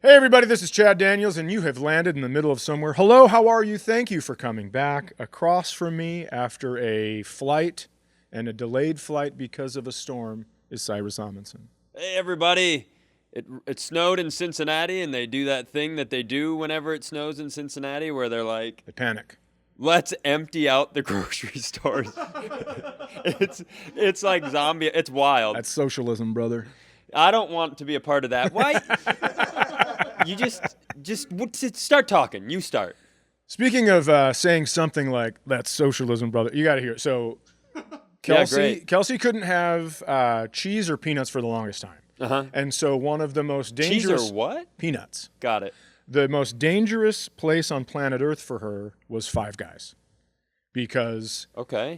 Hey everybody, this is Chad Daniels, and you have landed in the middle of somewhere. Hello, how are you? Thank you for coming back. Across from me, after a flight and a delayed flight because of a storm, is Cyrus Amundson. Hey everybody, it snowed in Cincinnati, and they do that thing that they do whenever it snows in Cincinnati where they're like, They panic. let's empty out the grocery stores. It's like zombie, it's wild. That's socialism, brother. I don't want to be a part of that. Why? You just start talking. You start. Speaking of saying something like, that's socialism, brother, you got to hear it. So Kelsey couldn't have cheese or peanuts for the longest time. Uh-huh. And so one of the most dangerous... Cheese or what? Peanuts. Got it. The most dangerous place on planet Earth for her was Five Guys. Because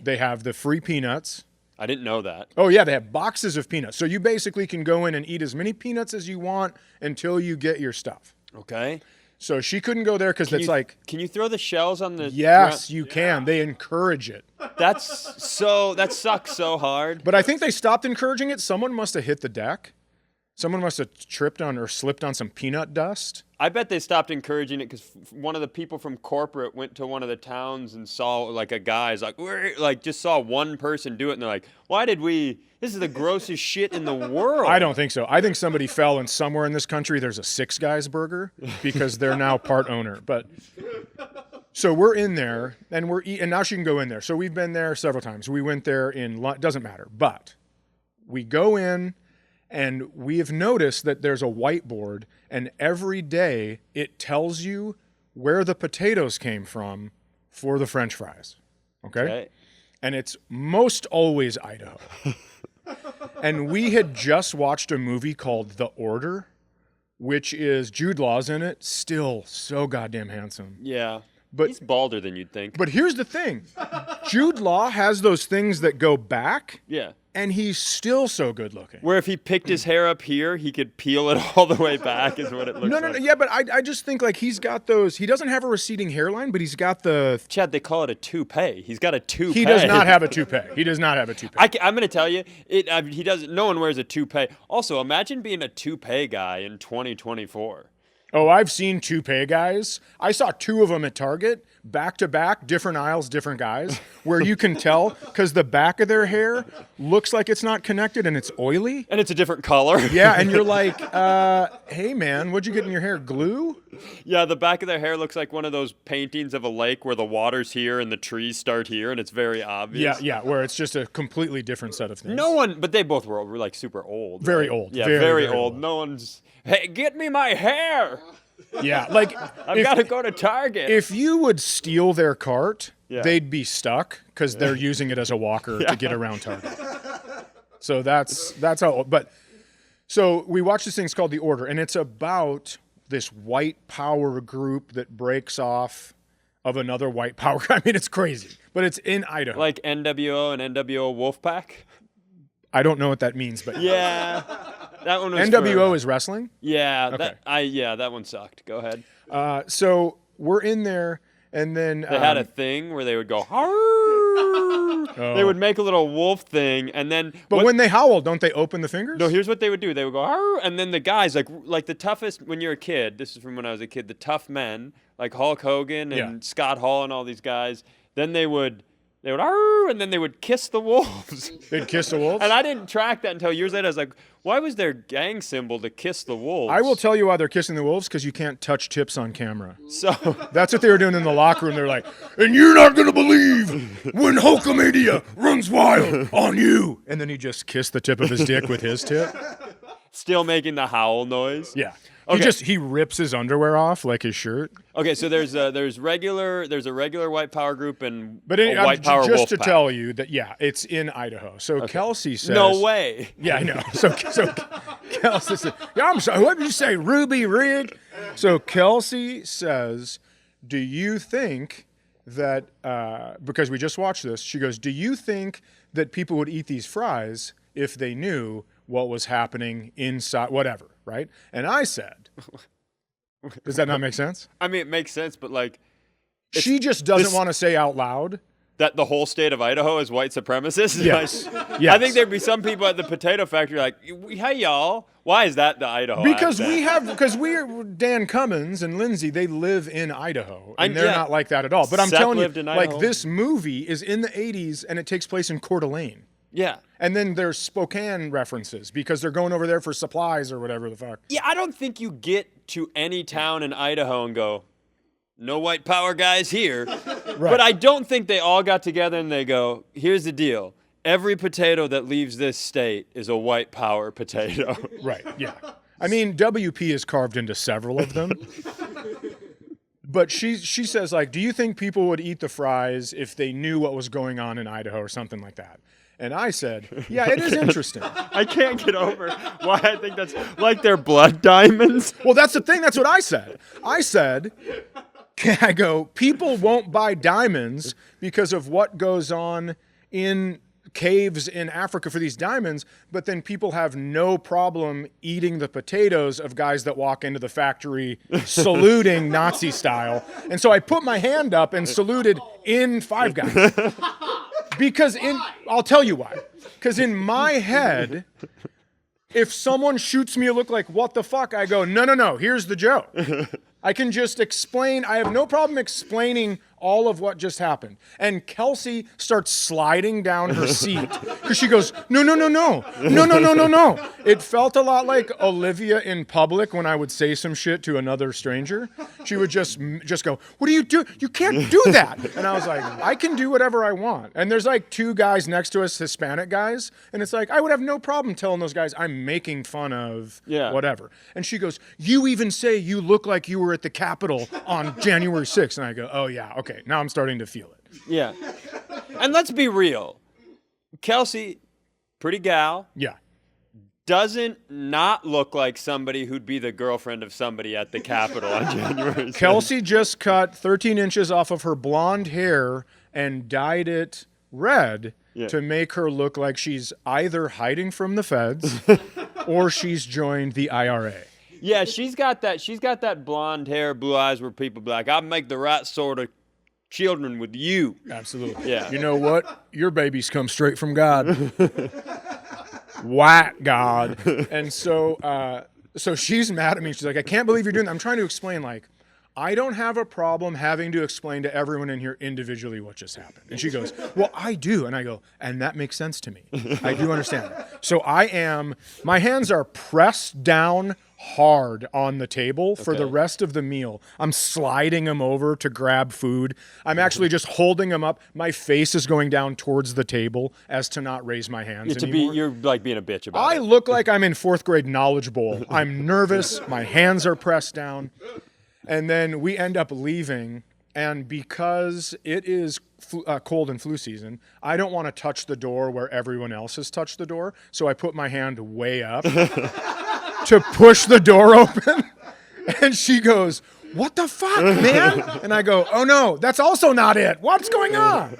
they have the free peanuts. I didn't know that. Oh, yeah, they have boxes of peanuts. So you basically can go in and eat as many peanuts as you want until you get your stuff. Okay. So she couldn't go there because it's like... Can you throw the shells on the... Yes, you can. They encourage it. That sucks so hard. But I think they stopped encouraging it. Someone must have hit the deck. Someone must have tripped on or slipped on some peanut dust. I bet they stopped encouraging it because one of the people from corporate went to one of the towns and saw like a guy's like just saw one person do it, and they're like, "Why did we? This is the grossest shit in the world." I don't think so. I think somebody fell, and somewhere in this country there's a Six Guys burger because they're now part owner. But so we're in there, and we're eating. And now she can go in there. So we've been there several times. We went there doesn't matter, but we go in. And we have noticed that there's a whiteboard, and every day it tells you where the potatoes came from for the French fries. Okay? And it's most always Idaho. And we had just watched a movie called The Order, which is Jude Law's in it, still so goddamn handsome. Yeah. But he's balder than you'd think. But here's the thing. Jude Law has those things that go back. Yeah. And he's still so good looking. Where if he picked his hair up here, he could peel it all the way back is what it looks like. No. Yeah, but I just think like he's got those. He doesn't have a receding hairline, but he's got the... Chad, they call it a toupee. He's got a toupee. He does not have a toupee. He does not have a toupee. I'm going to tell you, he doesn't. No one wears a toupee. Also, imagine being a toupee guy in 2024. Oh, I've seen toupee guys. I saw two of them at Target, back to back, different aisles, different guys, where you can tell because the back of their hair looks like it's not connected and it's oily. And it's a different color. Yeah, and you're like, hey, man, what'd you get in your hair, glue? Yeah, the back of their hair looks like one of those paintings of a lake where the water's here and the trees start here, and it's very obvious. Yeah, where it's just a completely different set of things. But they both were like super old. Very right? old. Yeah, very old. No one's, hey, get me my hair. Yeah, like I've got to go to Target. If you would steal their cart, they'd be stuck because they're using it as a walker to get around Target. So that's how. But so we watched this thing. It's called The Order, and it's about this white power group that breaks off of another white power. I mean, it's crazy, but it's in Idaho. Like NWO and NWO Wolfpack. I don't know what that means, but yeah. That one was NWO is wrestling? Yeah, okay. That one sucked. Go ahead. So we're in there, and then they had a thing where they would go, oh. They would make a little wolf thing, and then But when they howl, don't they open the fingers? No, here's what they would do. They would go, oh, and then the guys like the toughest when you're a kid, this is from when I was a kid, the tough men, like Hulk Hogan and Scott Hall and all these guys, then they would arr, and then they would kiss the wolves. They'd kiss the wolves? And I didn't track that until years later. I was like, why was their gang symbol to kiss the wolves? I will tell you why they're kissing the wolves, because you can't touch tips on camera. So that's what they were doing in the locker room. They're like, and you're not going to believe when Hulkamania runs wild on you. And then he just kissed the tip of his dick with his tip. Still making the howl noise? Yeah. Okay. He rips his underwear off like his shirt. Okay, so there's a regular white power group and a white power wolf just to pack. tell you that it's in Idaho. So Kelsey says, no way. Yeah, I know. So Kelsey said, yeah, I'm sorry. What did you say, Ruby Rig? So Kelsey says, do you think that because we just watched this, she goes, do you think that people would eat these fries if they knew what was happening inside, whatever, right? And I said, does that not make sense? I mean, it makes sense, but like... She just doesn't want to say out loud that the whole state of Idaho is white supremacist? Yes. Like, Yes. I think there'd be some people at the potato factory like, hey, y'all, why is that the Idaho Because accent? we're Dan Cummins and Lindsay, they live in Idaho, and they're yeah. not like that at all. But I'm Seth telling you, lived in like Idaho. this movie is in the 80s, and it takes place in Coeur d'Alene. Yeah. And then there's Spokane references because they're going over there for supplies or whatever the fuck. Yeah, I don't think you get to any town in Idaho and go, no white power guys here. Right. But I don't think they all got together and they go, here's the deal. Every potato that leaves this state is a white power potato. Right, yeah. I mean, WP is carved into several of them. But she says, like, do you think people would eat the fries if they knew what was going on in Idaho or something like that? And I said, yeah, it is interesting. I can't get over why I think that's like their blood diamonds. Well, that's the thing. That's what I said. I go, people won't buy diamonds because of what goes on in caves in Africa for these diamonds, but then people have no problem eating the potatoes of guys that walk into the factory saluting Nazi style. And so I put my hand up and saluted in Five Guys. Because I'll tell you why. Because in my head, if someone shoots me a look like, what the fuck? I go, no, here's the joke. I can just explain. I have no problem explaining all of what just happened. And Kelsey starts sliding down her seat because she goes, no. It felt a lot like Olivia in public when I would say some shit to another stranger. She would just go, what do you do? You can't do that. And I was like, I can do whatever I want. And there's like two guys next to us, Hispanic guys. And it's like, I would have no problem telling those guys I'm making fun of whatever. And she goes, you even say you look like you were at the Capitol on January 6th. And I go, oh yeah, okay. Now I'm starting to feel it. Yeah. And let's be real. Kelsey, pretty gal. Yeah. Doesn't not look like somebody who'd be the girlfriend of somebody at the Capitol on January 6th. Kelsey just cut 13 inches off of her blonde hair and dyed it red to make her look like she's either hiding from the feds or she's joined the IRA. Yeah, she's got that blonde hair, blue eyes where people be like, I'll make the right sort of children with you. Absolutely. Yeah. You know what? Your babies come straight from God. White God. And so she's mad at me. She's like, I can't believe you're doing that. I'm trying to explain, like, I don't have a problem having to explain to everyone in here individually what just happened. And she goes, well, I do. And I go, and that makes sense to me. I do understand. So my hands are pressed down hard on the table for the rest of the meal. I'm sliding them over to grab food. I'm actually just holding them up. My face is going down towards the table as to not raise my hands anymore. You're like being a bitch about it. I look like I'm in 4th grade knowledge bowl. I'm nervous. My hands are pressed down. And then we end up leaving, and because it is cold and flu season, I don't want to touch the door where everyone else has touched the door, so I put my hand way up to push the door open, and she goes, what the fuck, man? And I go, oh no, that's also not it. What's going on?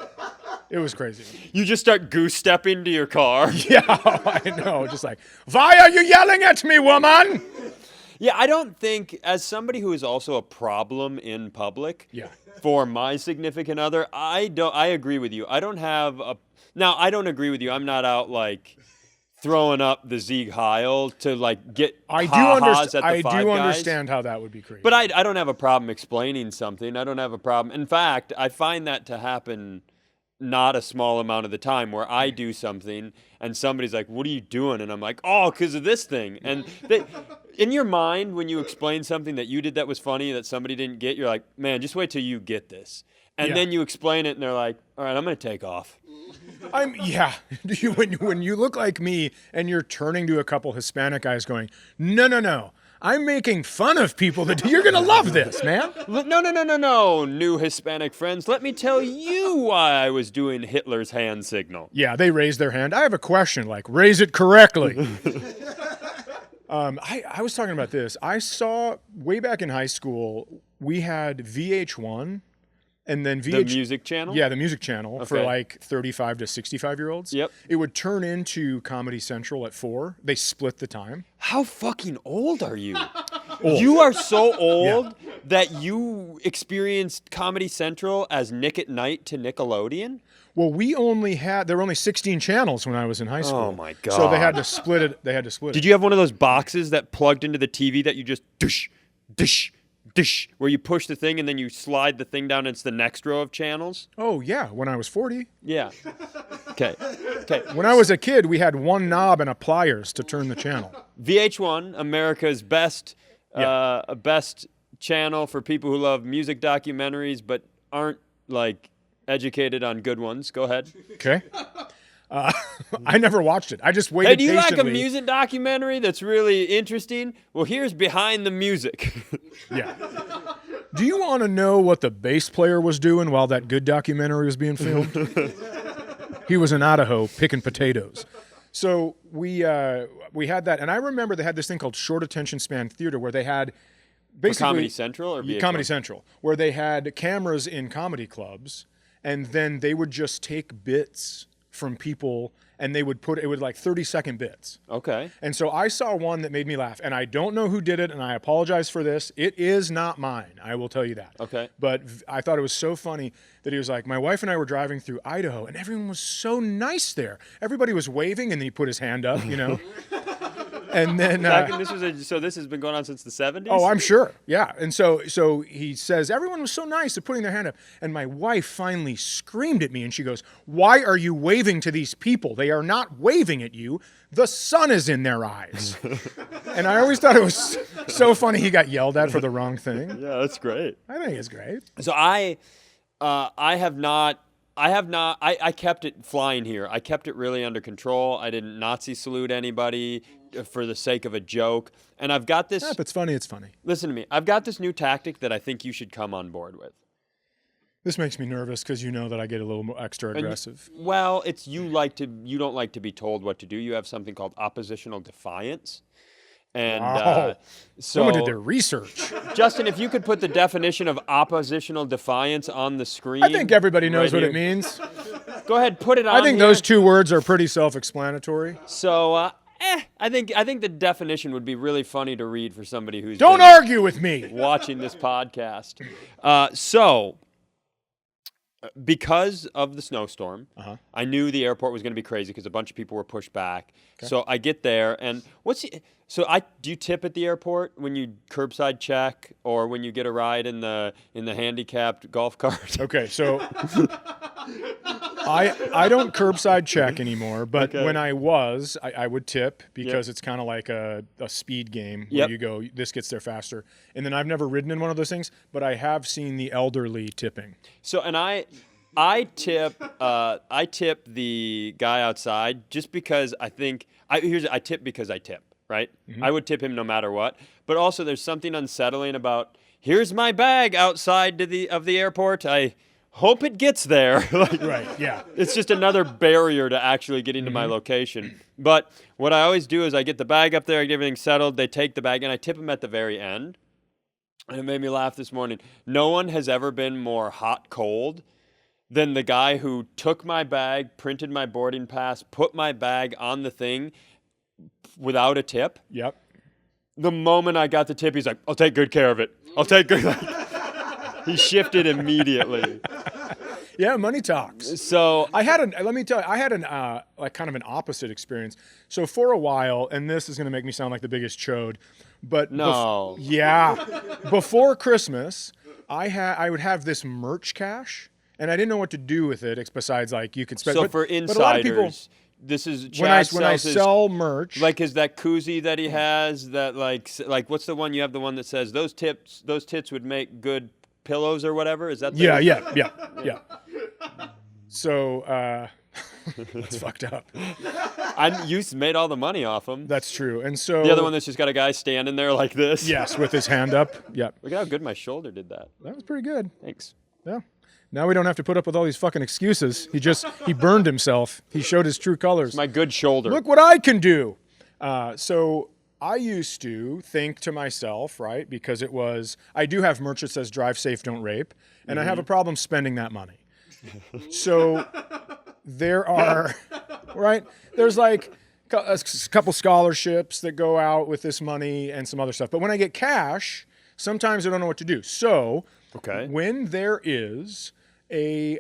It was crazy. You just start goose stepping to your car. Yeah, I know. Just like, why are you yelling at me, woman? Yeah, I don't think, as somebody who is also a problem in public, for my significant other, I agree with you. I don't agree with you. I'm not out like throwing up the Sieg Heil to like get ha-has at the Five Guys. I do understand how that would be crazy. But I don't have a problem explaining something. I don't have a problem. In fact, I find that to happen not a small amount of the time where I do something and somebody's like, what are you doing? And I'm like, oh, because of this thing. And in your mind, when you explain something that you did that was funny that somebody didn't get, you're like, man, just wait till you get this. And then you explain it and they're like, all right, I'm going to take off. When you look like me and you're turning to a couple Hispanic guys going, no, I'm making fun of people you're going to love this, man. No, new Hispanic friends. Let me tell you why I was doing Hitler's hand signal. Yeah, they raised their hand. I have a question, like, raise it correctly. I was talking about this. I saw way back in high school, we had VH1 and then The music channel? Yeah, the music channel for like 35 to 65-year-olds. Yep. It would turn into Comedy Central at 4. They split the time. How fucking old are you? Old. You are so old that you experienced Comedy Central as Nick at Night to Nickelodeon? Well, there were only 16 channels when I was in high school. Oh, my God. So they had to split it. Did you have one of those boxes that plugged into the TV that you just dish, dish, dish, where you push the thing and then you slide the thing down and it's the next row of channels? Oh, yeah, when I was 40. Yeah. Okay. When I was a kid, we had one knob and a pliers to turn the channel. VH1, America's best channel for people who love music documentaries but aren't, like, educated on good ones. Go ahead. Okay. I never watched it. I just waited Hey, do you patiently. like a music documentary that's really interesting? Well, here's Behind the Music. Yeah. Do you want to know what the bass player was doing while that good documentary was being filmed? He was in Idaho picking potatoes. So we had that, and I remember they had this thing called short attention span theater where they had basically Comedy Central or VH1? Comedy Central, where they had cameras in comedy clubs, and then they would just take bits from people, and they would put it would like 30-second bits. Okay. And so I saw one that made me laugh, and I don't know who did it, and I apologize for this. It is not mine. I will tell you that. Okay. But I thought it was so funny that he was like, my wife and I were driving through Idaho, and everyone was so nice there. Everybody was waving, and then he put his hand up, you know. And then So this has been going on since the 70s? oh, I'm sure. Yeah. And so he says, everyone was so nice at putting their hand up. And my wife finally screamed at me and she goes, why are you waving to these people? They are not waving at you. The sun is in their eyes. And I always thought it was so funny he got yelled at for the wrong thing. Yeah, that's great. I think it's great. So I kept it flying here. I kept it really under control. I didn't Nazi salute anybody for the sake of a joke. And I've got this. If it's funny, it's funny. Listen to me. I've got this new tactic that I think you should come on board with. This makes me nervous because you know that I get a little more extra aggressive. Well, it's you don't like to be told what to do. You have something called oppositional defiance. And Wow. so Someone did their research. Justin, if you could put the definition of oppositional defiance on the screen. I think everybody knows right what here. it means. Go ahead, put it on. I think here. those two words are pretty self-explanatory. So, I think the definition would be really funny to read for somebody who's Don't been argue with me. watching this podcast. Because of the snowstorm, I knew the airport was going to be crazy because a bunch of people were pushed back. Okay. So I get there, and do you tip at the airport when you curbside check or when you get a ride in the handicapped golf cart? Okay, so I don't curbside check anymore, but when I would tip because it's kind of like a speed game where you go, this gets there faster. And then I've never ridden in one of those things, but I have seen the elderly tipping. So, and I tip the guy outside just because I think I tip because I tip, right? Mm-hmm. I would tip him no matter what. But also there's something unsettling about here's my bag outside of the airport. I hope it gets there. Right, yeah. It's just another barrier to actually getting to my location. But what I always do is I get the bag up there, I get everything settled, they take the bag, and I tip them at the very end. And it made me laugh this morning. No one has ever been more hot cold than the guy who took my bag, printed my boarding pass, put my bag on the thing without a tip. Yep. The moment I got the tip, he's like, I'll take good care of it. I'll take good. He shifted immediately. Yeah, money talks. So let me tell you, I had like kind of an opposite experience. So for a while, and this is going to make me sound like the biggest chode, but no. Before Christmas, I would have this merch cache, and I didn't know what to do with it besides like you could spend. So for insiders, a lot of people, this is when I sell merch. Like is that koozie that he has that like what's the one you have the one that says those tits would make good pillows or whatever? Is that Yeah. So that's fucked up. You made all the money off him. That's true. And so the other one that's just got a guy standing there like this. Yes, with his hand up. Yep. Look at how good my shoulder did that. That was pretty good. Thanks. Yeah. Now we don't have to put up with all these fucking excuses. He burned himself. He showed his true colors. It's my good shoulder. Look what I can do. So I used to think to myself, right, because I do have merch that says drive safe, don't rape, and I have a problem spending that money. So there are, right, there's like a couple scholarships that go out with this money and some other stuff. But when I get cash, sometimes I don't know what to do. So when there is a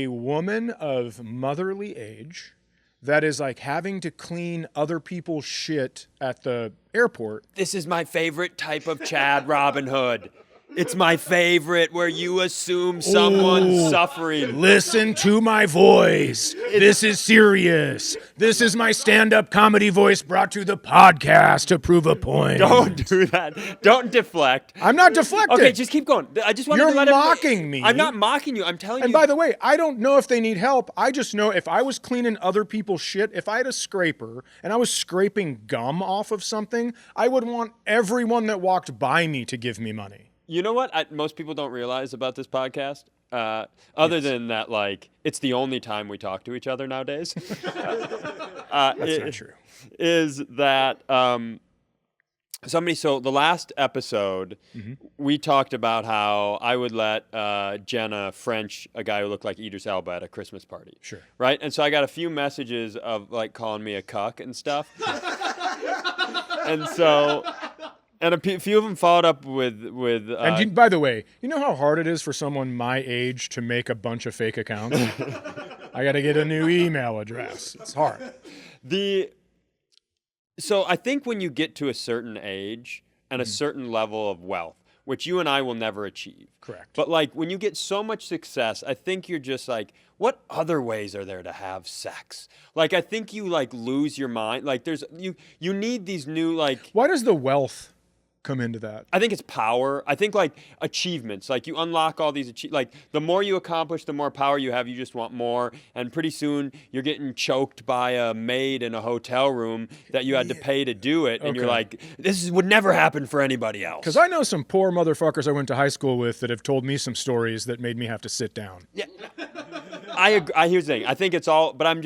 woman of motherly age that is like having to clean other people's shit at the airport. This is my favorite type of Chad Robinhood. It's my favorite, where you assume someone's suffering. Listen to my voice. This is serious. This is my stand-up comedy voice brought to the podcast to prove a point. Don't do that. Don't deflect. I'm not deflecting. Okay, just keep going. I just want to let mocking me. I'm not mocking you. I'm telling you. And by the way, I don't know if they need help. I just know if I was cleaning other people's shit, if I had a scraper and I was scraping gum off of something, I would want everyone that walked by me to give me money. You know what most people don't realize about this podcast? Other than that, like, it's the only time we talk to each other nowadays. That's not true. Is that so the last episode, we talked about how I would let Jenna French a guy who looked like Idris Elba at a Christmas party. Sure. Right? And so I got a few messages of, like, calling me a cuck and stuff. And a few of them followed up with. And by the way, you know how hard it is for someone my age to make a bunch of fake accounts? I got to get a new email address. It's hard. So I think when you get to a certain age and a certain level of wealth, which you and I will never achieve. Correct. But like when you get so much success, I think you're just like, what other ways are there to have sex? Like I think you like lose your mind. Like there's you need these new like. Why does the wealth come into that? I think it's power. I think like achievements, like you unlock all these like the more you accomplish, the more power you have. You just want more, and pretty soon you're getting choked by a maid in a hotel room that you had to pay to do it, and you're like, this would never happen for anybody else. Because I know some poor motherfuckers I went to high school with that have told me some stories that made me have to sit down. Yeah, I agree. Here's the thing. I think it's all, but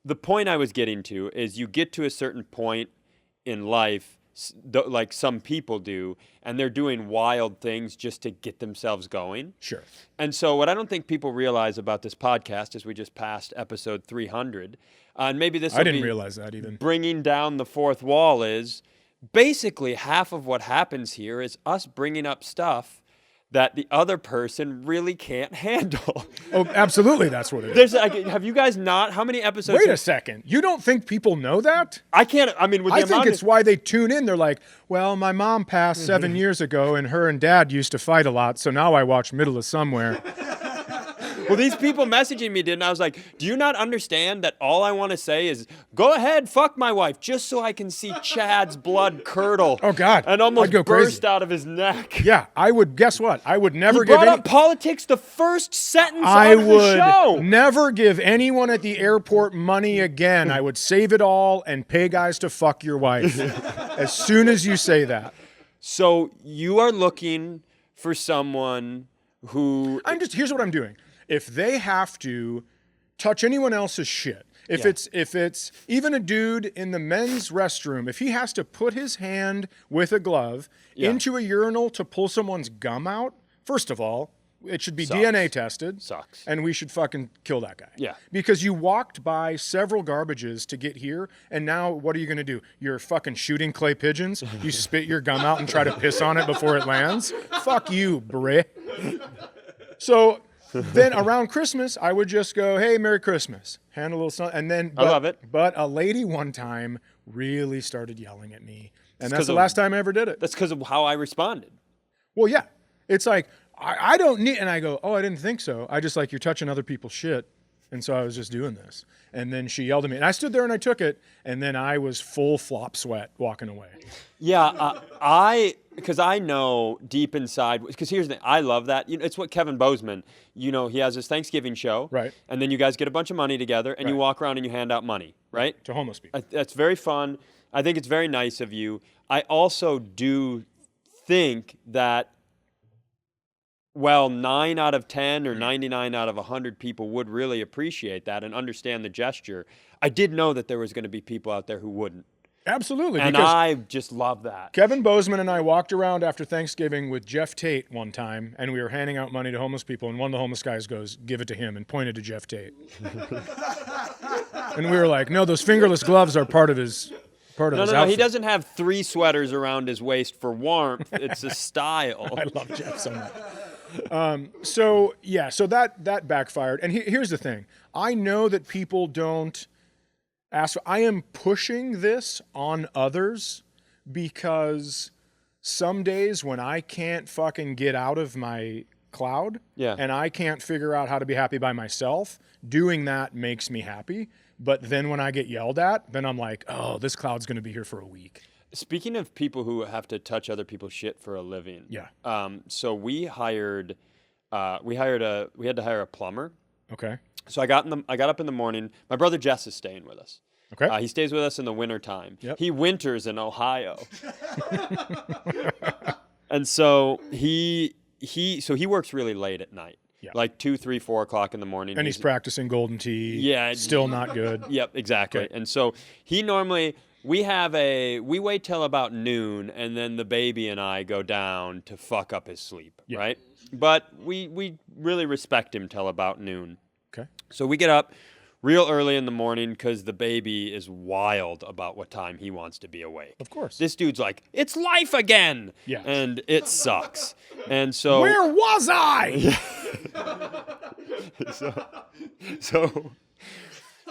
the point I was getting to is you get to a certain point in life, like some people do, and they're doing wild things just to get themselves going. Sure. And so what I don't think people realize about this podcast is we just passed episode 300, and maybe this I didn't realize that even. Bringing down the fourth wall is basically half of what happens here is us bringing up stuff that the other person really can't handle. Oh, absolutely, that's what it is. Have you guys not? How many episodes? Wait a second. You don't think people know that? I can't. I mean, I think it's why they tune in. They're like, well, my mom passed 7 years ago, and her and dad used to fight a lot, so now I watch Middle of Somewhere. Well, these people messaging me did, and I was like, do you not understand that all I want to say is, go ahead, fuck my wife, just so I can see Chad's blood curdle. Oh, God. And almost I'd go burst crazy. out of his neck. Yeah, I would, guess what? I would never You give brought up politics the first sentence I of the would show. never give anyone at the airport money again. I would save it all and pay guys to fuck your wife as soon as you say that. So you are looking for someone who... Here's what I'm doing. If they have to touch anyone else's shit, if it's even a dude in the men's restroom, if he has to put his hand with a glove into a urinal to pull someone's gum out, first of all, it should be DNA tested. Sucks. And we should fucking kill that guy. Yeah. Because you walked by several garbages to get here, and now what are you going to do? You're fucking shooting clay pigeons? You spit your gum out and try to piss on it before it lands? Fuck you, bre. So... Then around Christmas, I would just go, hey, Merry Christmas. Hand a little something. And then, I love it. But a lady one time really started yelling at me. And that's the last time I ever did it. That's because of how I responded. Well, yeah. It's like, I don't need, and I go, oh, I didn't think so. I just like, you're touching other people's shit. And so I was just doing this. And then she yelled at me. And I stood there and I took it. And then I was full flop sweat walking away. Yeah, because I know deep inside, because here's the thing, I love that. You know, it's what Kevin Bozeman, he has his Thanksgiving show. Right. And then you guys get a bunch of money together and you walk around and you hand out money, right? To homeless people. That's very fun. I think it's very nice of you. I also do think that, 9 out of 10 or 99 out of 100 people would really appreciate that and understand the gesture. I did know that there was going to be people out there who wouldn't. Absolutely. And I just love that. Kevin Bozeman and I walked around after Thanksgiving with Jeff Tate one time, and we were handing out money to homeless people, and one of the homeless guys goes, give it to him, and pointed to Jeff Tate. And we were like, no, those fingerless gloves are part of his No, outfit. he doesn't have 3 sweaters around his waist for warmth. It's a style. I love Jeff so much. So that backfired. And here's the thing. I know that people don't ask. I am pushing this on others because some days when I can't fucking get out of my cloud and I can't figure out how to be happy by myself, doing that makes me happy. But then when I get yelled at, then I'm like, oh, this cloud's going to be here for a week. Speaking of people who have to touch other people's shit for a living. Yeah. So we had to hire a plumber. Okay. So I got up in the morning. My brother Jess is staying with us. Okay. He stays with us in the wintertime. Yep. He winters in Ohio. And so he works really late at night. Yeah. Like 2, 3, 4 o'clock in the morning. And he's practicing golden tee. Yeah. Still not good. Yep, exactly. Okay. And so he normally, we wait till about noon, and then the baby and I go down to fuck up his sleep, right? But we really respect him till about noon. Okay. So we get up real early in the morning because the baby is wild about what time he wants to be awake. Of course. This dude's like, it's life again. Yeah. And it And so where was I? So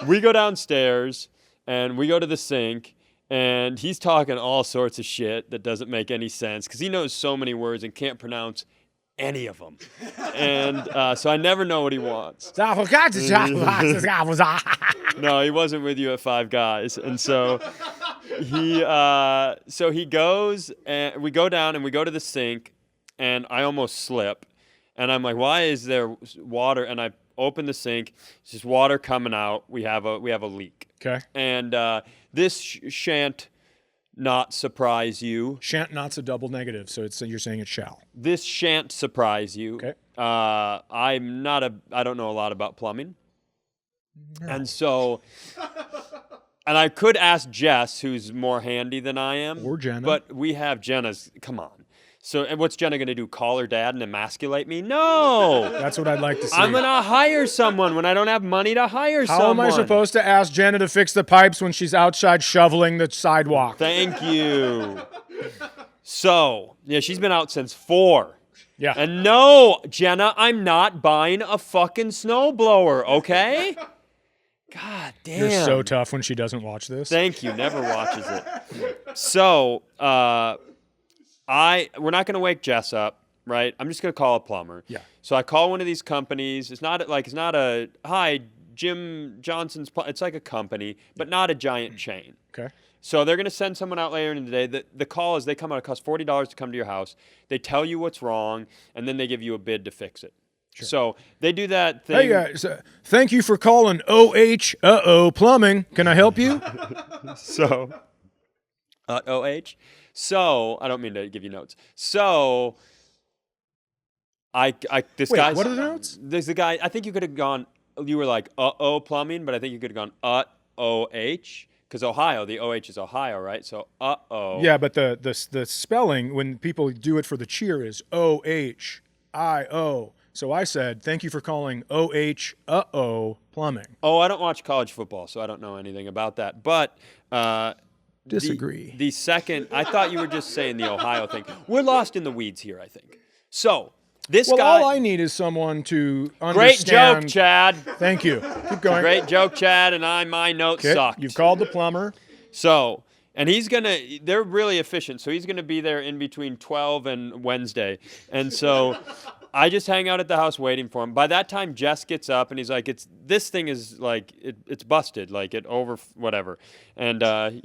we go downstairs and we go to the sink, and he's talking all sorts of shit that doesn't make any sense because he knows so many words and can't pronounce any of them. And so I never know what he wants. No, he wasn't with you at Five Guys. And so he goes, and we go down and we go to the sink, and I almost slip. And I'm like, why is there water? And I open the sink. It's just water coming out. We have a leak. Okay. And this shan't not surprise you. Shan't not's a double negative, so you're saying it shall. This shan't surprise you. Okay. I don't know a lot about plumbing. No. And so, and I could ask Jess, who's more handy than I am. Or Jenna. But we have Jenna's, come on. So, and what's Jenna going to do? Call her dad and emasculate me? No. That's what I'd like to see. I'm going to hire someone when I don't have money to hire someone. How am I supposed to ask Jenna to fix the pipes when she's outside shoveling the sidewalk? Thank you. So, yeah, she's been out since 4. Yeah. And no, Jenna, I'm not buying a fucking snowblower, okay? God damn. You're so tough when she doesn't watch this. Thank you. Never watches it. So, we're not going to wake Jess up, right? I'm just going to call a plumber. Yeah. So I call one of these companies. It's not a, hi, Jim Johnson's, it's like a company, but not a giant chain. Okay. So they're going to send someone out later in the day. The call is they come out, it costs $40 to come to your house. They tell you what's wrong, and then they give you a bid to fix it. Sure. So they do that thing. Hey guys, thank you for calling OH Plumbing. Can I help you? So, OH? So, I don't mean to give you notes. So, this Wait, guy's... what are the notes? There's a guy, I think you could have gone, you were like, plumbing, but I think you could have gone, OH, because Ohio, the OH is Ohio, right? So, Yeah, but the spelling, when people do it for the cheer, is OHIO. So I said, thank you for calling OH Plumbing. Oh, I don't watch college football, so I don't know anything about that. But... Disagree. The second, I thought you were just saying the Ohio thing. We're lost in the weeds here, I think. So, this guy... all I need is someone to understand... Great joke, Chad. Thank you. Keep going. Great joke, Chad, and my notes sucked. You've called the plumber. So, and they're really efficient, so he's going to be there in between 12 and Wednesday. And so... I just hang out at the house waiting for him. By that time, Jess gets up and he's like, this thing is like, it's busted, like it over, whatever. And and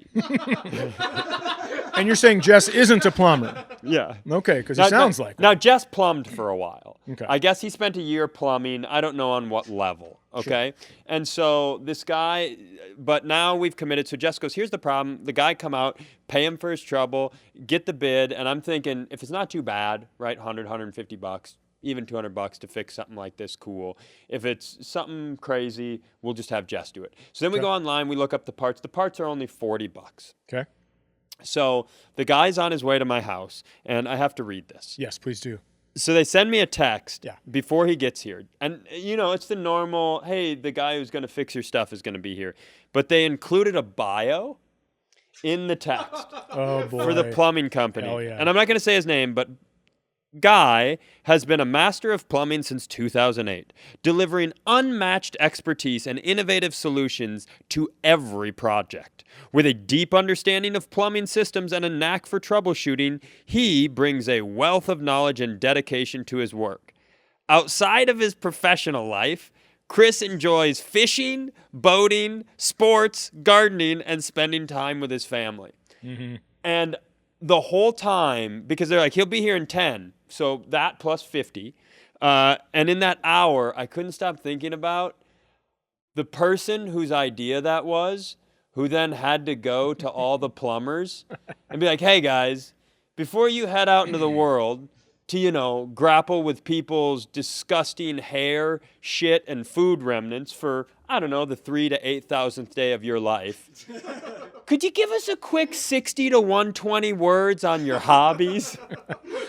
you're saying Jess isn't a plumber? Yeah. Okay, because he sounds like one. Now, Jess plumbed for a while. Okay. I guess he spent a year plumbing. I don't know on what level. Okay. Sure. And so this guy, but now we've committed. So Jess goes, here's the problem. The guy come out, pay him for his trouble, get the bid. And I'm thinking, if it's not too bad, right, $150, even $200 to fix something like this, cool. If it's something crazy, we'll just have Jess do it. So then we go online, we look up the parts. The parts are only $40. Okay. So the guy's on his way to my house, and I have to read this. Yes, please do. So they send me a text Yeah. before he gets here. And, it's the normal, hey, the guy who's going to fix your stuff is going to be here. But they included a bio in the text Oh, boy. for the plumbing company. Hell yeah. And I'm not going to say his name, but Guy has been a master of plumbing since 2008, delivering unmatched expertise and innovative solutions to every project. With a deep understanding of plumbing systems and a knack for troubleshooting, he brings a wealth of knowledge and dedication to his work. Outside of his professional life, Chris enjoys fishing, boating, sports, gardening, and spending time with his family. Mm-hmm. And the whole time, because they're like, he'll be here in 10, so that plus 50. And in that hour, I couldn't stop thinking about the person whose idea that was, who then had to go to all the plumbers and be like, hey, guys, before you head out into the world to, grapple with people's disgusting hair, shit, and food remnants for, I don't know, the 3,000 to 8,000th day of your life, could you give us a quick 60 to 120 words on your hobbies?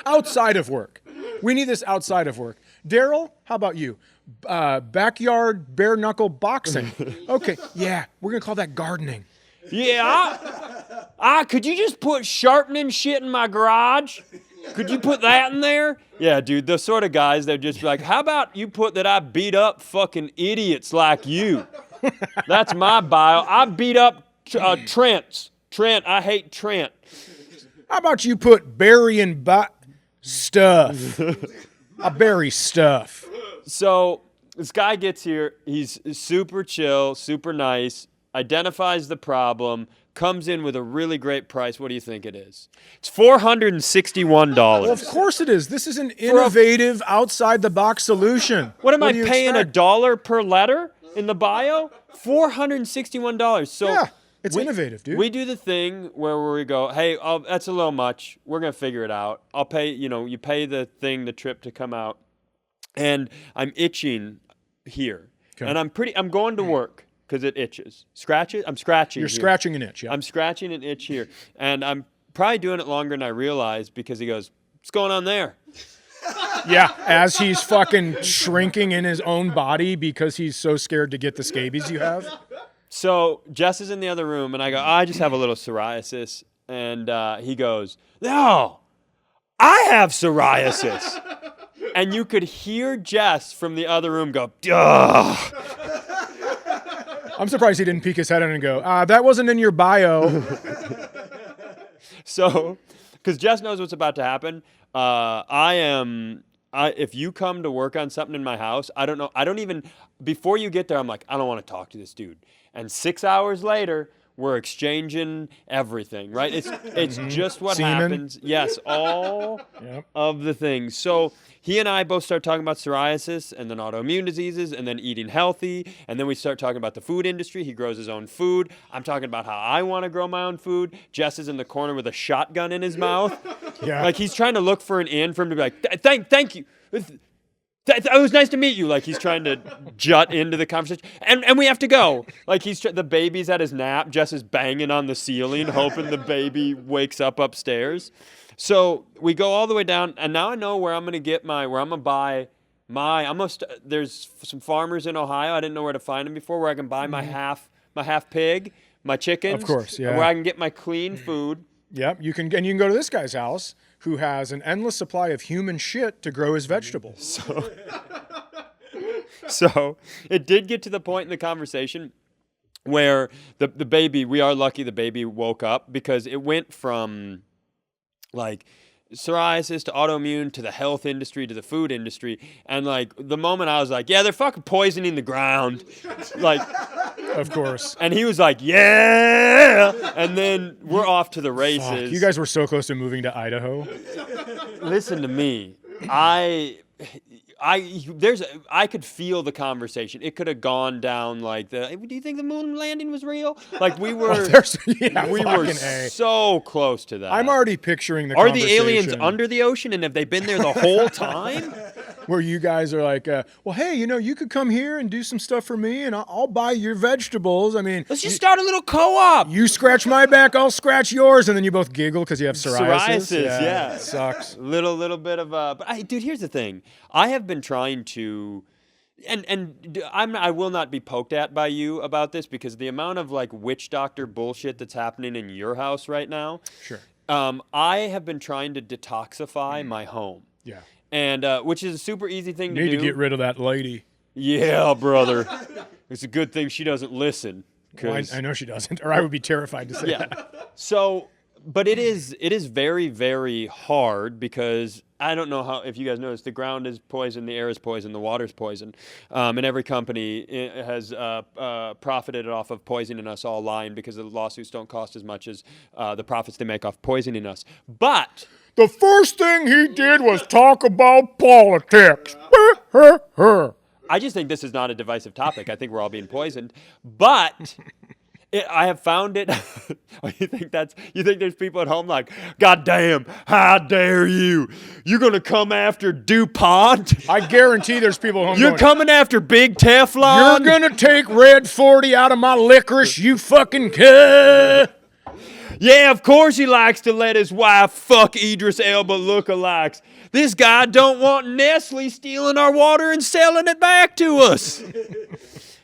Outside of work. We need this outside of work. Daryl, how about you? Backyard bare knuckle boxing. Okay, yeah, we're going to call that gardening. Yeah, could you just put sharpening shit in my garage? Could you put that in there? Yeah, dude, the sort of guys that just be like, how about you put that I beat up fucking idiots like you? That's my bio. I beat up Trent, I hate Trent. How about you put burying stuff? I bury stuff. So this guy gets here. He's super chill, super nice, identifies the problem, comes in with a really great price. What do you think it is? It's $461. Well, of course it is. This is an innovative, outside-the-box solution. What am I do you paying expect? $1 per letter in the bio? $461. So Yeah, it's innovative, dude. We do the thing where we go, hey, that's a little much. We're going to figure it out. I'll pay, you pay the trip to come out. And I'm itching here. Okay. And I'm going to work because it itches. I'm scratching. You're here. Scratching an itch, yeah. I'm scratching an itch here. And I'm probably doing it longer than I realized because he goes, what's going on there? Yeah, as he's fucking shrinking in his own body because he's so scared to get the scabies you have. So Jess is in the other room, and I go, I just have a little psoriasis. And he goes, no, I have psoriasis. And you could hear Jess from the other room go, duh. I'm surprised he didn't peek his head in and go, that wasn't in your bio. So, because Jess knows what's about to happen, if you come to work on something in my house, I don't know, before you get there, I'm like, I don't want to talk to this dude. And 6 hours later, we're exchanging everything, right? It's just what happens. Yes, all of the things. So he and I both start talking about psoriasis and then autoimmune diseases and then eating healthy. And then we start talking about the food industry. He grows his own food. I'm talking about how I want to grow my own food. Jess is in the corner with a shotgun in his mouth. Yeah. Like he's trying to look for an in for him to be like, thank you. It was nice to meet you. Like he's trying to jut into the conversation, and we have to go. Like the baby's at his nap. Jess is banging on the ceiling, hoping the baby wakes up upstairs. So we go all the way down, and now I know where I'm gonna buy my. There's some farmers in Ohio. I didn't know where to find them before, where I can buy my half pig, my chickens. Of course, yeah. Where I can get my clean food. Yep, you can go to this guy's house who has an endless supply of human shit to grow his vegetables. So it did get to the point in the conversation where the baby, we are lucky the baby woke up because it went from like psoriasis to autoimmune to the health industry to the food industry. And like the moment I was like, yeah, they're fucking poisoning the ground. Like, of course. And he was like, yeah. And then we're off to the races. Fuck, you guys were so close to moving to Idaho. Listen to me. I could feel the conversation. It could have gone down like do you think the moon landing was real? Like we were, we were so close to that. I'm already picturing the Are conversation. the aliens under the ocean, and have they been there the whole time? where you guys are like, well, hey, you could come here and do some stuff for me, and I'll buy your vegetables. I mean, Let's just start a little co-op. you scratch my back, I'll scratch yours, and then you both giggle because you have psoriasis. Yeah. It sucks. Little bit of but dude, here's the thing. I have been trying to, and I will not be poked at by you about this because the amount of like witch doctor bullshit that's happening in your house right now. Sure. I have been trying to detoxify my home. Yeah. And which is a super easy thing to do. Need to get rid of that lady. Yeah, brother. It's a good thing she doesn't listen. Well, I know she doesn't, or I would be terrified to say that. So, but it is very, very hard because I don't know if you guys noticed, the ground is poison, the air is poison, the water's poison, and every company has profited off of poisoning us all lying because the lawsuits don't cost as much as the profits they make off poisoning us. But the first thing he did was talk about politics. I just think this is not a divisive topic. I think we're all being poisoned. But I have found it. You think there's people at home like, God damn, how dare you? You're going to come after DuPont? I guarantee there's people at home You're going, coming after Big Teflon? You're going to take Red 40 out of my licorice, you fucking cuh. Yeah, of course he likes to let his wife fuck Idris Elba lookalikes. This guy don't want Nestle stealing our water and selling it back to us.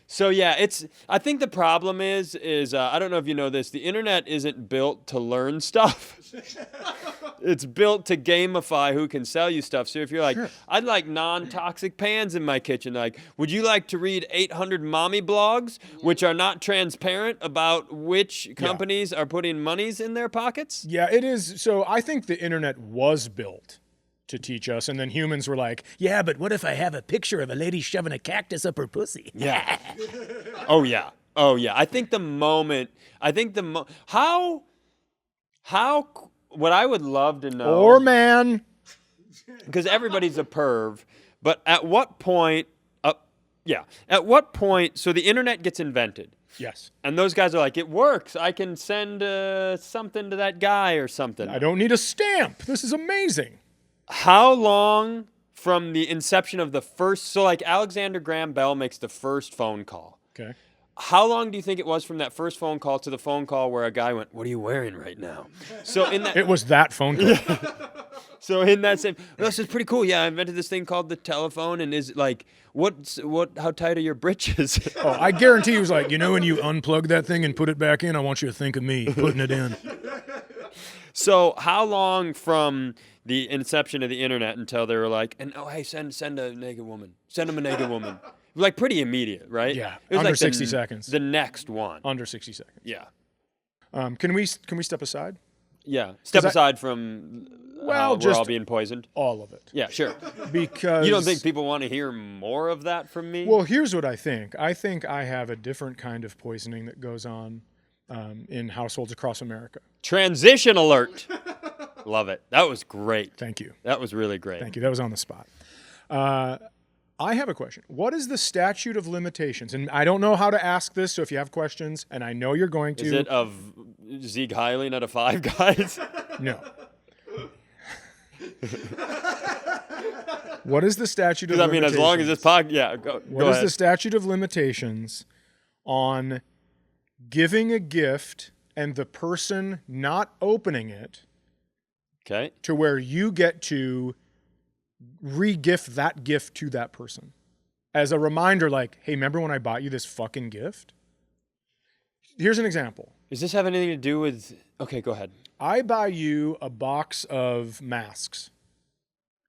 So yeah, I think the problem is I don't know if you know this, the internet isn't built to learn stuff. It's built to gamify who can sell you stuff. So if you're like, sure, I'd like non-toxic pans in my kitchen, like, would you like to read 800 mommy blogs, which are not transparent about which companies are putting monies in their pockets? Yeah, it is. So I think the internet was built to teach us, and then humans were like, yeah, but what if I have a picture of a lady shoving a cactus up her pussy? Yeah. Oh yeah. I think what I would love to know, or man, because everybody's a perv, but at what point, so the internet gets invented. Yes. And those guys are like, it works. I can send something to that guy or something. I don't need a stamp. This is amazing. How long from the inception of the first, so like Alexander Graham Bell makes the first phone call. Okay. How long do you think it was from that first phone call to the phone call where a guy went, what are you wearing right now? So in that, it was that phone call. So in that same, well, this is pretty cool. Yeah, I invented this thing called the telephone, and is like, how tight are your britches? Oh, I guarantee he was like, when you unplug that thing and put it back in, I want you to think of me putting it in. So how long from the inception of the internet until they were like, and hey, send a naked woman. Send them a naked woman. Like pretty immediate, right? Yeah, it was under like 60 seconds. The next one. Under 60 seconds. Yeah. Can we step aside? Yeah. Step aside from we're all being poisoned. All of it. Yeah, sure. Because you don't think people want to hear more of that from me? Well, here's what I think. I think I have a different kind of poisoning that goes on in households across America. Transition alert. Love it. That was great. Thank you. That was really great. Thank you. That was on the spot. I have a question. What is the statute of limitations? And I don't know how to ask this, so if you have questions, and I know you're going to. Is it of Zeke Heiling out of Five Guys? No. What is the statute of limitations? As long as this podcast, yeah, go What ahead. is the statute of limitations on giving a gift and the person not opening it to where you get to re-gift that gift to that person? As a reminder, like, hey, remember when I bought you this fucking gift? Here's an example. Does this have anything to do with... Okay, go ahead. I buy you a box of masks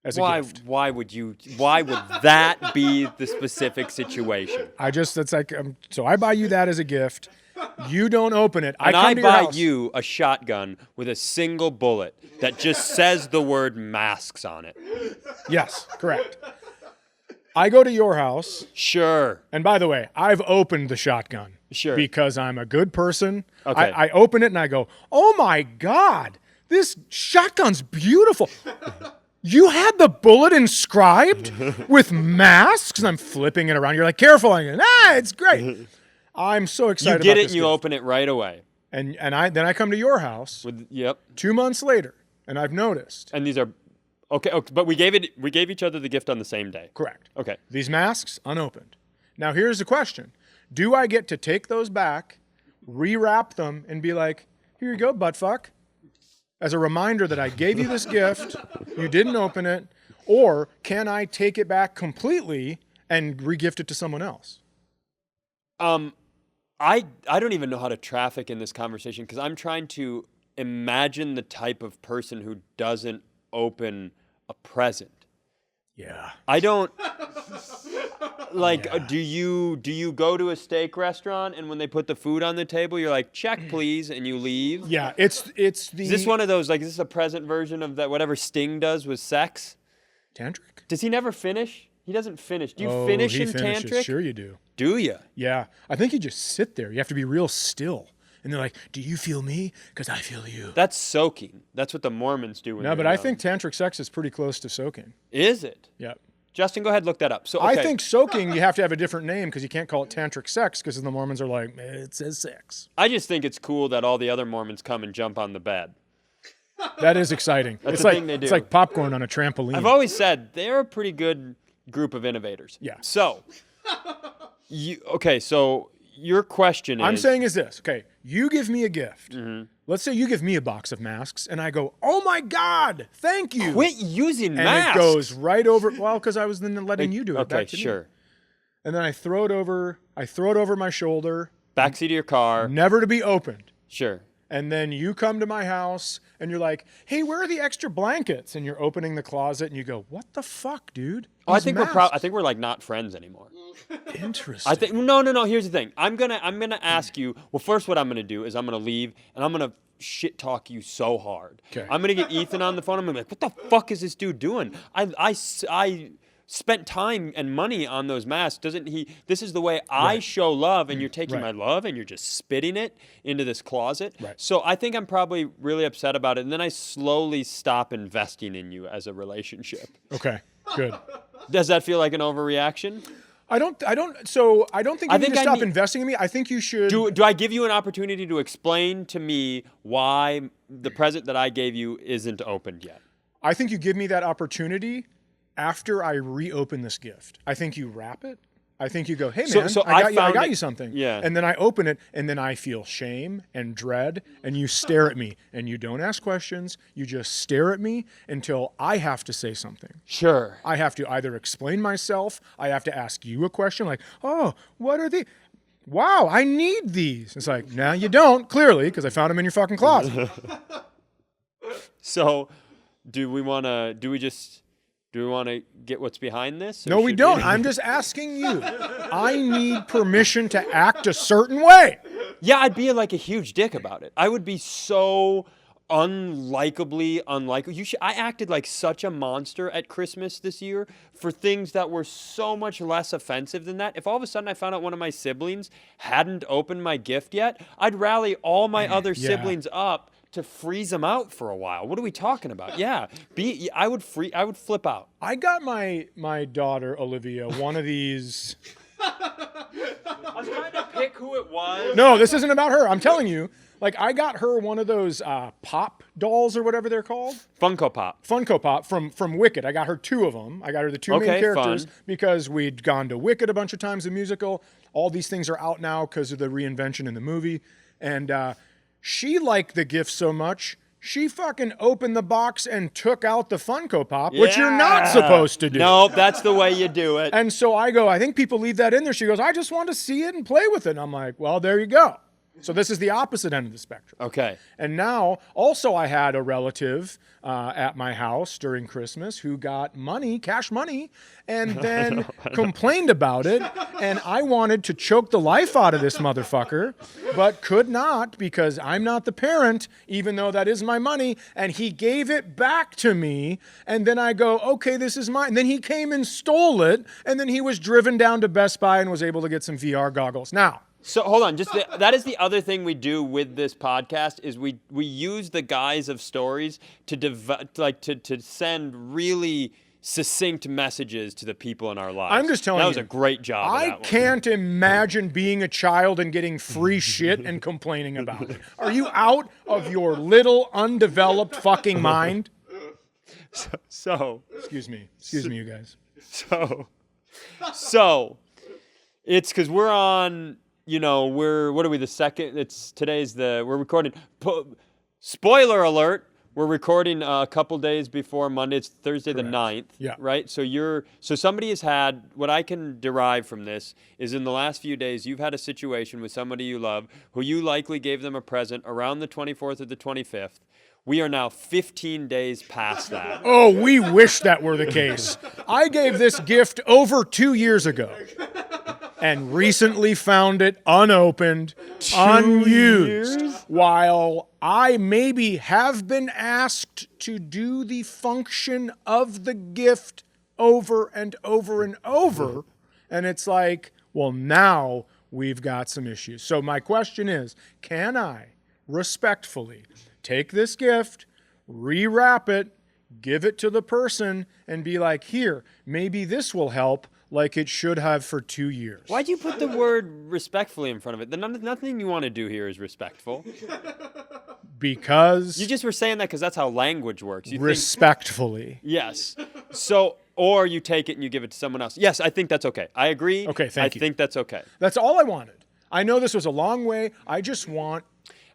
as a gift. Why would that be the specific situation? So I buy you that as a gift. You don't open it. And I buy you a shotgun with a single bullet that just says the word masks on it. Yes, correct. I go to your house. Sure. And by the way, I've opened the shotgun. Sure. Because I'm a good person. Okay. I open it and I go, oh my God, this shotgun's beautiful. You had the bullet inscribed with masks? And I'm flipping it around. You're like, careful. I'm going, it's great. I'm so excited about this. You get it and you gift. open it right away. And then I come to your house 2 months later, and I've noticed. And these are Okay, but we gave each other the gift on the same day. Correct. Okay. These masks, unopened. Now, here's the question. Do I get to take those back, rewrap them, and be like, here you go, buttfuck, as a reminder that I gave you this gift, you didn't open it, or can I take it back completely and regift it to someone else? I don't even know how to traffic in this conversation because I'm trying to imagine the type of person who doesn't open a present. Yeah. I don't do you go to a steak restaurant and when they put the food on the table you're like, check please, and you leave? Yeah, it's the Is this one of those, like, is this a present version of that whatever Sting does with sex? Tantric? Does he never finish? He doesn't finish. Do you finish in finishes. Tantric? Sure you do. Do you? Yeah. I think you just sit there. You have to be real still. And they're like, do you feel me? Because I feel you. That's soaking. That's what the Mormons do when No, they're but young. I think tantric sex is pretty close to soaking. Is it? Yeah. Justin, go ahead, look that up. So okay. I think soaking, you have to have a different name because you can't call it tantric sex because the Mormons are like, it says sex. I just think it's cool that all the other Mormons come and jump on the bed. That is exciting. That's it's the like thing they do. It's like popcorn on a trampoline. I've always said they're a pretty good group of innovators. Yeah. So, so your question is... I'm saying is this. Okay, you give me a gift. Mm-hmm. Let's say you give me a box of masks, and I go, oh my God, thank you. Quit using and masks. And it goes right over, well, because I was then letting you do it. Okay, back to sure. Me. And then I throw it over my shoulder. Backseat of your car. Never to be opened. Sure. And then you come to my house and you're like, hey, where are the extra blankets? And you're opening the closet and you go, what the fuck, dude? I think we're like not friends anymore. Interesting. I think no. Here's the thing. I'm gonna ask you. Well, first, what I'm gonna do is I'm gonna leave and I'm gonna shit talk you so hard. Okay. I'm gonna get Ethan on the phone. I'm gonna be like, what the fuck is this dude doing? I spent time and money on those masks. Doesn't he? This is the way I show love, and you're taking my love and you're just spitting it into this closet. Right. So I think I'm probably really upset about it, and then I slowly stop investing in you as a relationship. Okay, good. Does that feel like an overreaction? I don't think you need to stop investing in me. I think you should. Do I give you an opportunity to explain to me why the present that I gave you isn't opened yet? I think you give me that opportunity after I reopen this gift. I think you wrap it. I think you go, hey man, I got you something. Yeah. And then I open it, and then I feel shame and dread, and you stare at me, and you don't ask questions. You just stare at me until I have to say something. Sure. I have to either explain myself. I have to ask you a question like, oh, what are they? Wow, I need these. It's like, no, you don't, clearly, because I found them in your fucking closet. So, do we want to get what's behind this? No, we don't. I'm just asking you. I need permission to act a certain way. Yeah, I'd be like a huge dick about it. I would be so unlikably unlikable. I acted like such a monster at Christmas this year for things that were so much less offensive than that. If all of a sudden I found out one of my siblings hadn't opened my gift yet, I'd rally all my other siblings up to freeze them out for a while. What are we talking about? Yeah, I would flip out. I got my daughter Olivia one of these. I was trying to pick who it was. No, this isn't about her. I'm telling you. Like, I got her one of those pop dolls or whatever they're called. Funko Pop from Wicked. I got her two of them. I got her the two main characters because we'd gone to Wicked a bunch of times, the musical. All these things are out now because of the reinvention in the movie. And she liked the gift so much, she fucking opened the box and took out the Funko Pop, which you're not supposed to do. No, that's the way you do it. And so I go, I think people leave that in there. She goes, I just want to see it and play with it. And I'm like, well, there you go. So this is the opposite end of the spectrum. Okay. And now, also I had a relative at my house during Christmas who got money, cash money, and then complained about it. And I wanted to choke the life out of this motherfucker, but could not because I'm not the parent, even though that is my money. And he gave it back to me. And then I go, okay, this is mine. And then he came and stole it. And then he was driven down to Best Buy and was able to get some VR goggles. Now, so hold on, that is the other thing we do with this podcast is we use the guise of stories to send really succinct messages to the people in our lives. I'm just telling you. That was a great job. I can't imagine being a child and getting free shit and complaining about it. Are you out of your little undeveloped fucking mind? So Excuse me, you guys. So it's because we're on, what are we, the second? We're recording. Spoiler alert. We're recording a couple days before Monday. It's Thursday the 9th. Yeah. Right? So somebody has had, what I can derive from this is in the last few days, you've had a situation with somebody you love who you likely gave them a present around the 24th or the 25th. We are now 15 days past that. Oh, we wish that were the case. I gave this gift over 2 years ago and recently found it unopened, unused, while I maybe have been asked to do the function of the gift over and over and over. And it's like, well, now we've got some issues. So my question is, can I respectfully take this gift, rewrap it, give it to the person, and be like, here, maybe this will help like it should have for 2 years. Why'd you put the word respectfully in front of it? Nothing you want to do here is respectful. Because... You just were saying that because that's how language works. Respectfully. Yes. So, or you take it and you give it to someone else. Yes, I think that's okay. I agree. Okay, thank you. I think that's okay. That's all I wanted. I know this was a long way. I just want...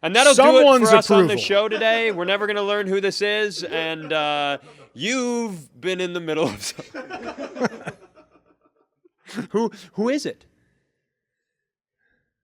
And that'll do it for us approval on the show today. We're never going to learn who this is, and you've been in the middle of something. Who is it?